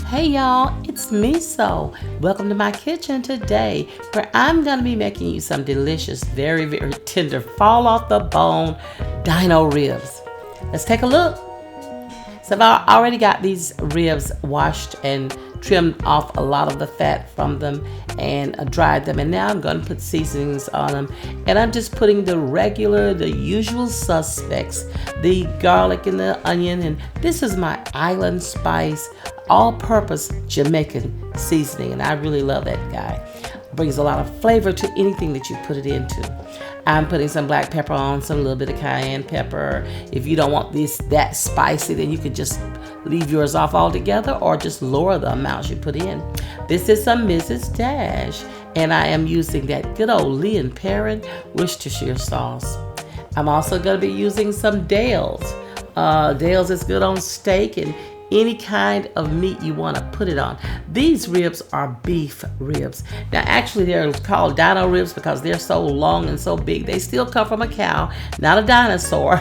Hey y'all, it's me so. Welcome to my kitchen today where I'm going to be making you some delicious, very tender, fall off the bone dino ribs. Let's take a look. So I've already got these ribs washed and trimmed off a lot of the fat from them and dried them, and now I'm going to put seasonings on them, and I'm just putting the usual suspects, the garlic and the onion, and this is my island spice all-purpose Jamaican seasoning, and I really love that guy. It brings a lot of flavor to anything that you put it into. I'm putting some black pepper on, some little bit of cayenne pepper. If you don't want that spicy, then you could just leave yours off altogether or just lower the amounts you put in. This is some Mrs. Dash, and I am using that good old Lee and Perrin Worcestershire sauce. I'm also going to be using some Dale's. Dale's is good on steak and any kind of meat you want to put it on. These ribs are beef ribs. Now actually they're called dino ribs because they're so long and so big. They still come from a cow, not a dinosaur.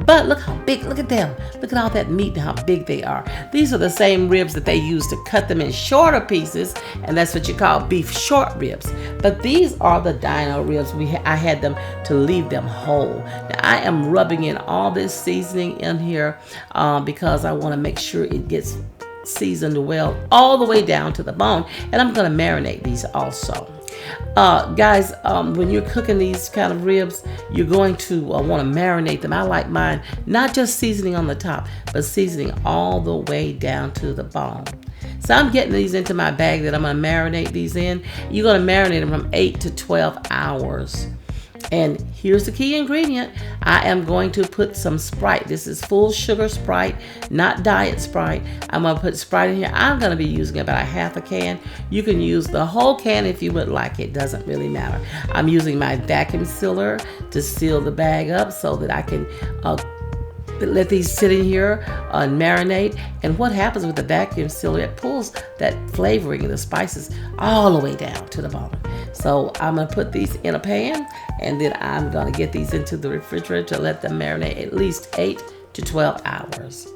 But look how big, look at them. Look at all that meat and how big they are. These are the same ribs that they use to cut them in shorter pieces, and that's what you call beef short ribs. But these are the dino ribs. I had them to leave them whole. Now I am rubbing in all this seasoning in here because I want to make sure it gets seasoned well all the way down to the bone, and I'm going to marinate these also. Guys, when you're cooking these kind of ribs, you're going to want to marinate them. I like mine not just seasoning on the top, but seasoning all the way down to the bone. So I'm getting these into my bag that I'm going to marinate these in. You're going to marinate them from 8 to 12 hours. And here's the key ingredient. I am going to put some Sprite. This is full sugar Sprite, not diet Sprite. I'm going to put Sprite in here. I'm going to be using about a half a can. You can use the whole can if you would like. It doesn't really matter. I'm using my vacuum sealer to seal the bag up so that I can let these sit in here and marinate. And what happens with the vacuum sealer, it pulls that flavoring and the spices all the way down to the bone. So I'm going to put these in a pan, and then I'm going to get these into the refrigerator to let them marinate at least 8 to 12 hours.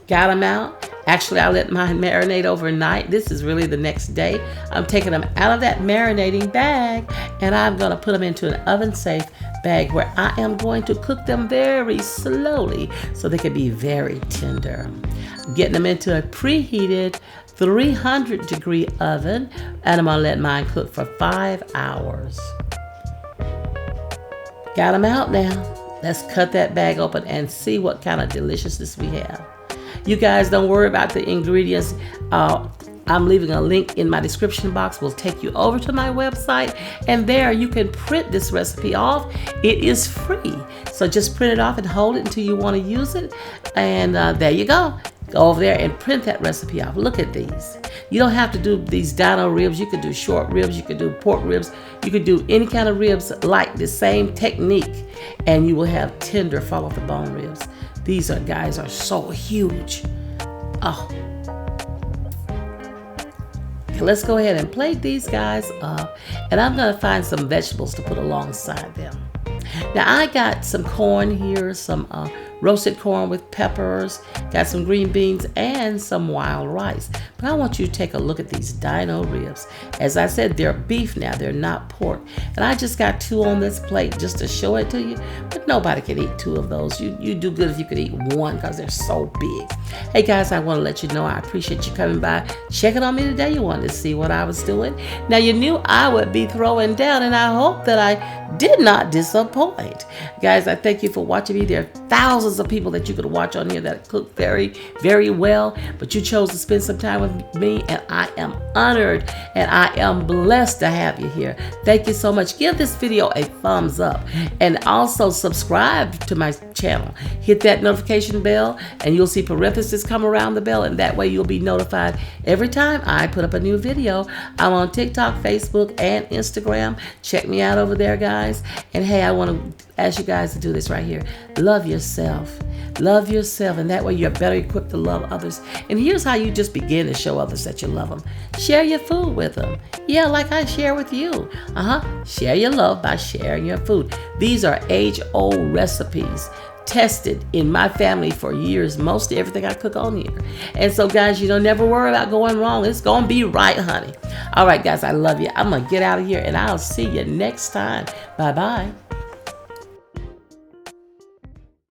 Got them out. Actually, I let mine marinate overnight. This is really the next day. I'm taking them out of that marinating bag, and I'm going to put them into an oven-safe bag where I am going to cook them very slowly so they can be very tender. Getting them into a preheated 300-degree oven, and I'm going to let mine cook for 5 hours. Got them out now. Let's cut that bag open and see what kind of deliciousness we have. You guys don't worry about the ingredients. I'm leaving a link in my description box. Will take you over to my website, and there you can print this recipe off. It is free, so just print it off and hold it until you want to use it, and there you go. Go over there and print that recipe off. Look at these. You don't have to do these dino ribs. You could do short ribs. You could do pork ribs. You could do any kind of ribs like the same technique, and you will have tender, fall off the bone ribs. These guys are so huge. Oh. Okay, let's go ahead and plate these guys up, and I'm going to find some vegetables to put alongside them. Now I got some corn here, some roasted corn with peppers, got some green beans and some wild rice. But I want you to take a look at these dino ribs. As I said, they're beef now, they're not pork. And I just got 2 on this plate just to show it to you, but nobody can eat 2 of those. You do good if you could eat 1 because they're so big. Hey guys, I want to let you know I appreciate you coming by, checking on me today. You wanted to see what I was doing. Now you knew I would be throwing down, and I hope that I did not disappoint. Guys, I thank you for watching me. There are thousands of people that you could watch on here that cook very, very well, but you chose to spend some time with me, and I am honored and I am blessed to have you here. Thank you so much. Give this video a thumbs up, and also subscribe to my channel. Hit that notification bell, and you'll see parentheses come around the bell, and that way you'll be notified every time I put up a new video. I'm on TikTok, Facebook, and Instagram. Check me out over there, guys. And hey, I want to ask you guys to do this right here. Love yourself. Love yourself, and that way you're better equipped to love others. And here's how you just begin to show others that you love them. Share your food with them. Yeah, like I share with you. Share your love by sharing your food. These are age-old recipes tested in my family for years, most of everything I cook on here. And so, guys, you don't never worry about going wrong. It's going to be right, honey. All right, guys, I love you. I'm going to get out of here, and I'll see you next time. Bye-bye.